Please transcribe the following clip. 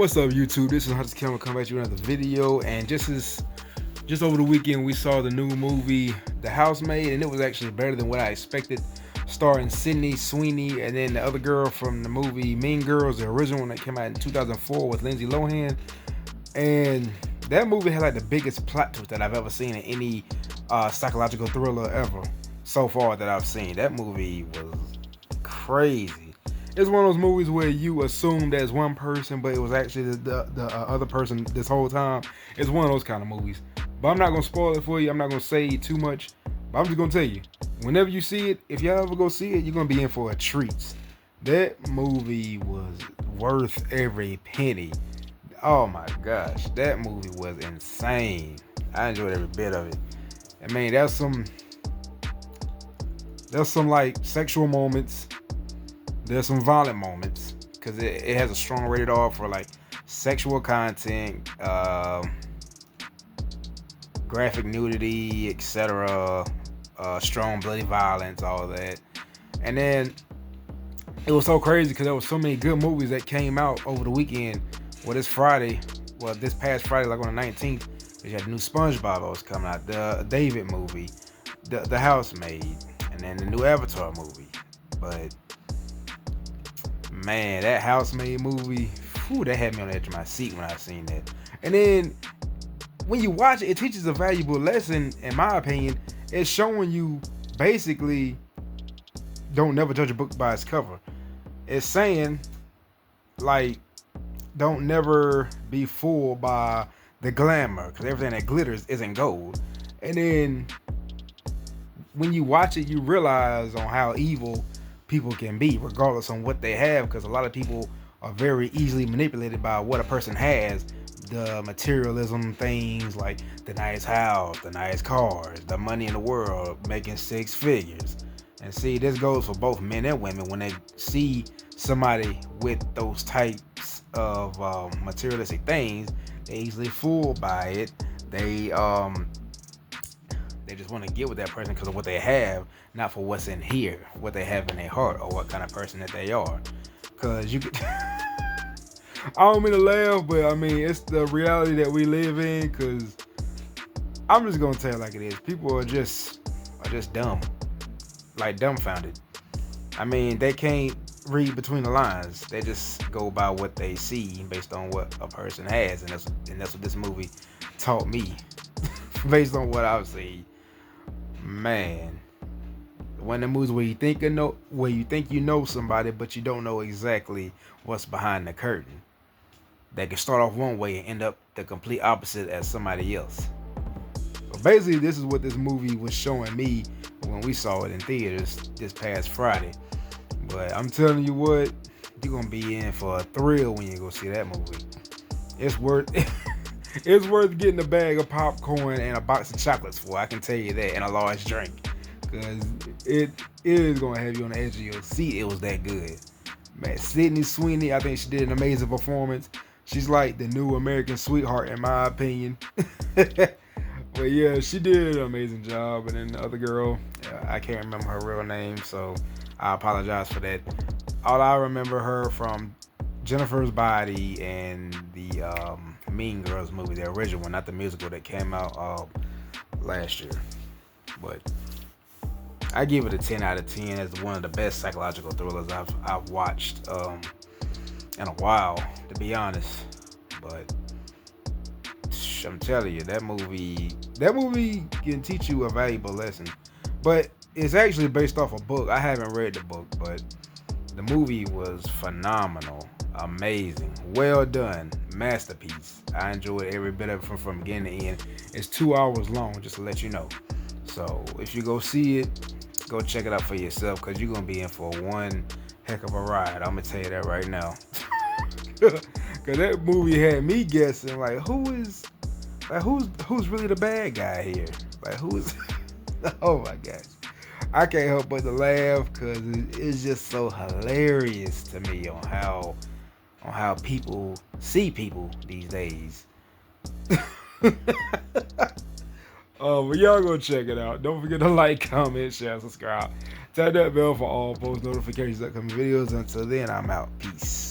What's up, YouTube? This is Hunter's Camera coming at you with another video. And just over the weekend, we saw the new movie, The Housemaid, and it was actually better than what I expected. Starring Sydney Sweeney and then the other girl from the movie Mean Girls, the original one that came out in 2004 with Lindsay Lohan. And that movie had like the biggest plot twist that I've ever seen in any psychological thriller ever so far that I've seen. That movie was crazy. It's one of those movies where you assume there's one person, but it was actually the other person this whole time. It's one of those kind of movies. But I'm not going to spoil it for you. I'm not going to say too much. But I'm just going to tell you, whenever you see it, if y'all ever go see it, you're going to be in for a treat. That movie was worth every penny. Oh my gosh, that movie was insane. I enjoyed every bit of it. I mean, there's some like sexual moments. There's some violent moments because it has a strong rated R for like sexual content, graphic nudity, etc., strong bloody violence, all that. And then it was so crazy because there was so many good movies that came out over the weekend. Well, this past Friday, like on the 19th, we had the new SpongeBob was coming out, the David movie, the Housemaid, and then the new Avatar movie. But man, that Housemaid movie, that had me on the edge of my seat when I seen that. And then when you watch it, it teaches a valuable lesson, in my opinion. It's showing you basically don't never judge a book by its cover. It's saying, like, don't never be fooled by the glamour, because everything that glitters isn't gold. And then when you watch it, you realize on how evil people can be, regardless on what they have, because a lot of people are very easily manipulated by what a person has. The materialism things like the nice house, the nice cars, the money in the world, making six figures. And see, this goes for both men and women. When they see somebody with those types of materialistic things, they easily fooled by it. They just want to get with that person because of what they have, not for what's in here, what they have in their heart, or what kind of person that they are. Because you could I don't mean to laugh, but I mean, it's the reality that we live in. Because I'm just gonna tell it like it is. People are just dumb, like dumbfounded. I mean, they can't read between the lines. They just go by what they see based on what a person has, and that's what this movie taught me, based on what I've seen. Man, one of the movies where you think you know somebody, but you don't know exactly what's behind the curtain. They can start off one way and end up the complete opposite as somebody else. So basically, this is what this movie was showing me when we saw it in theaters this past Friday. But I'm telling you what, you're gonna be in for a thrill when you go see that movie. It's worth it's worth getting a bag of popcorn and a box of chocolates for, I can tell you that, and a large drink. Because it is gonna have you on the edge of your seat. It was that good. Man, Sydney Sweeney, I think she did an amazing performance. She's like the new American sweetheart, in my opinion. But yeah, she did an amazing job. And then the other girl, I can't remember her real name, so I apologize for that. All I remember her from Jennifer's Body and the Mean Girls movie, the original one, not the musical that came out last year. But I give it a 10 out of 10 as one of the best psychological thrillers I've watched in a while, to be honest. But I'm telling you, that movie can teach you a valuable lesson. But it's actually based off a book. I haven't read the book, but the movie was phenomenal, amazing, well done, masterpiece. I enjoyed every bit of it from beginning to end. It's 2 hours long, just to let you know. So if you go see it, go check it out for yourself, because you're gonna be in for one heck of a ride. I'm gonna tell you that right now. Because that movie had me guessing, like, who's really the bad guy here? Like, who's oh my gosh, I can't help but to laugh, because it's just so hilarious to me on how people see people these days. But y'all go check it out. Don't forget to like, comment, share, subscribe. Tap that bell for all post notifications, upcoming videos. Until then, I'm out. Peace.